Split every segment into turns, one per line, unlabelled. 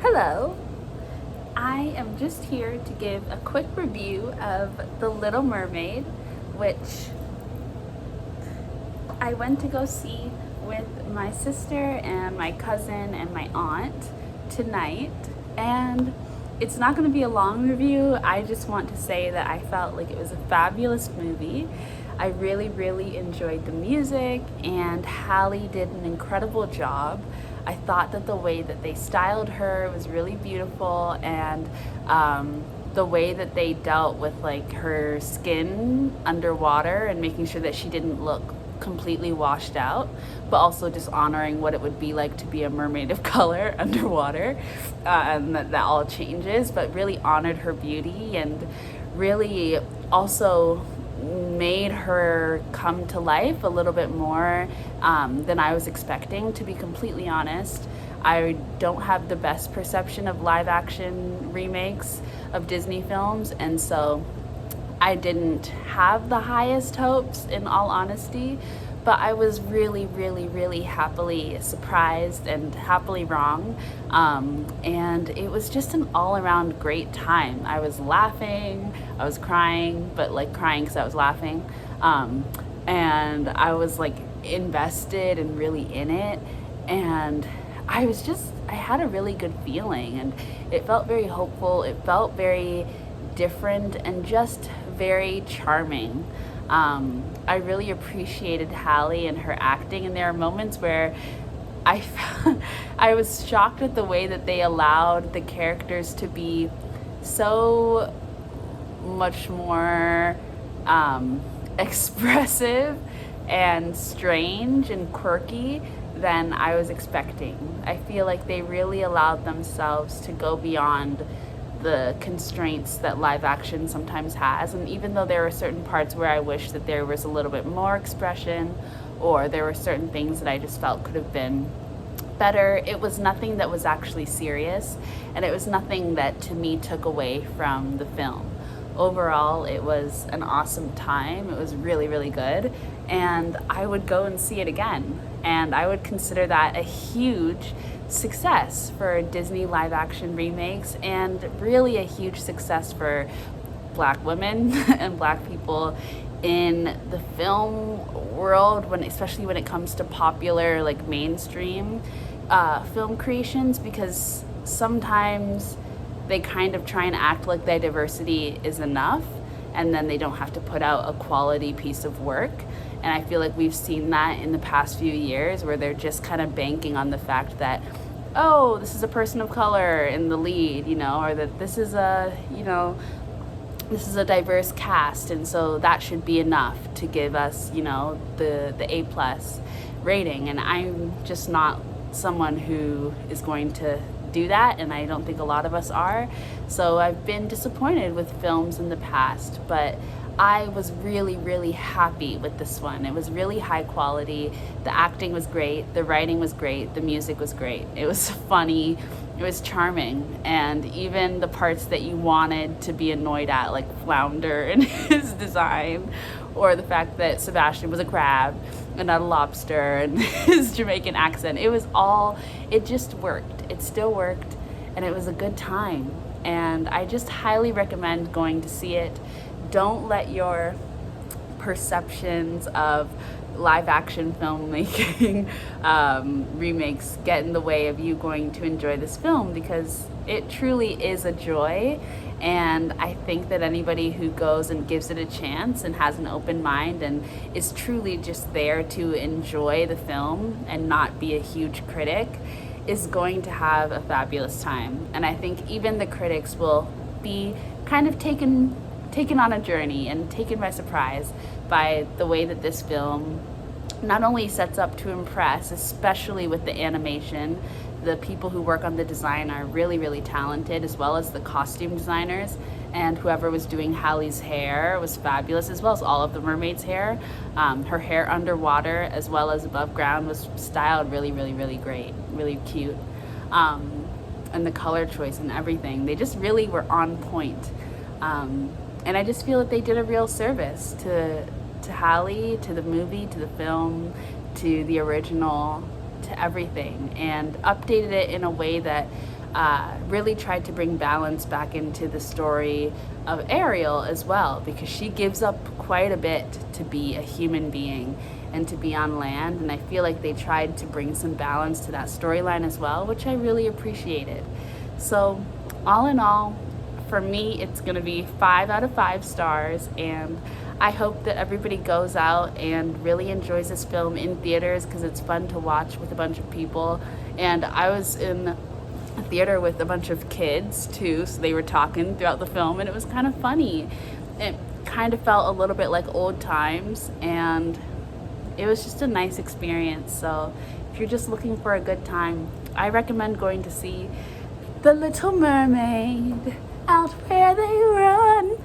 Hello, I am just here to give a quick review of The Little Mermaid, which I went to go see with my sister and my cousin and my aunt tonight. And it's not going to be a long review. I just want to say that I felt like it was a fabulous movie. I really enjoyed the music, and Halle did an incredible job. I thought that the way that they styled her was really beautiful, and the way that they dealt with like her skin underwater and making sure that she didn't look completely washed out, but also just honoring what it would be like to be a mermaid of color underwater, and that all changes, but really honored her beauty and really also made her come to life a little bit more than I was expecting, to be completely honest. I don't have the best perception of live action remakes of Disney films, and so I didn't have the highest hopes, in all honesty, but I was really happily surprised and happily wrong. And it was just an all around great time. I was laughing, I was crying, but like crying because I was laughing. And I was like invested and really in it. And I had a really good feeling, and it felt very hopeful. It felt very different and just very charming. I really appreciated Halle and her acting, and there are moments where I I was shocked at the way that they allowed the characters to be so much more expressive and strange and quirky than I was expecting. I feel like they really allowed themselves to go beyond the constraints that live action sometimes has. And even though there were certain parts where I wish that there was a little bit more expression, or there were certain things that I just felt could have been better, it was nothing that was actually serious, and it was nothing that to me took away from the film. Overall, it was an awesome time. It was really good, and I would go and see it again. And I would consider that a huge success for Disney live action remakes, and really a huge success for Black women and Black people in the film world, especially when it comes to popular, like mainstream film creations, because sometimes they kind of try and act like their diversity is enough, and then they don't have to put out a quality piece of work. And I feel like we've seen that in the past few years, where they're just kind of banking on the fact that, oh, this is a person of color in the lead, or that this is a diverse cast, and so that should be enough to give us, the A+ rating. And I'm just not someone who is going to do that, and I don't think a lot of us are. So I've been disappointed with films in the past, but I was really happy with this one. It was really high quality. The acting was great, the writing was great, the music was great. It was funny, it was charming, and even the parts that you wanted to be annoyed at, like Flounder and his design, or the fact that Sebastian was a crab and not a lobster, and his Jamaican accent, it just worked. It still worked, and it was a good time. And I just highly recommend going to see it. Don't let your perceptions of live action filmmaking remakes get in the way of you going to enjoy this film, because it truly is a joy. And I think that anybody who goes and gives it a chance and has an open mind and is truly just there to enjoy the film and not be a huge critic is going to have a fabulous time. And I think even the critics will be kind of taken on a journey and taken by surprise by the way that this film not only sets up to impress, especially with the animation. The people who work on the design are really talented, as well as the costume designers, and whoever was doing Halle's hair was fabulous, as well as all of the mermaid's hair. Her hair underwater as well as above ground was styled really great, really cute. And the color choice and everything, they just really were on point. And I just feel that they did a real service to Halle, to the movie, to the film, to the original, to everything, and updated it in a way that really tried to bring balance back into the story of Ariel as well, because she gives up quite a bit to be a human being and to be on land, and I feel like they tried to bring some balance to that storyline as well, which I really appreciated. So all in all, for me, it's going to be 5 out of 5 stars, and I hope that everybody goes out and really enjoys this film in theaters, because it's fun to watch with a bunch of people. And I was in a theater with a bunch of kids too, so they were talking throughout the film, and it was kind of funny. It kind of felt a little bit like old times, and it was just a nice experience. So if you're just looking for a good time, I recommend going to see The Little Mermaid. Out where they run,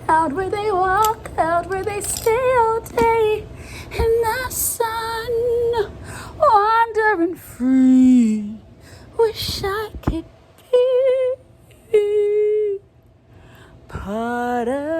out where they walk, out where they stay all day in the sun, wandering free. Wish I could be part of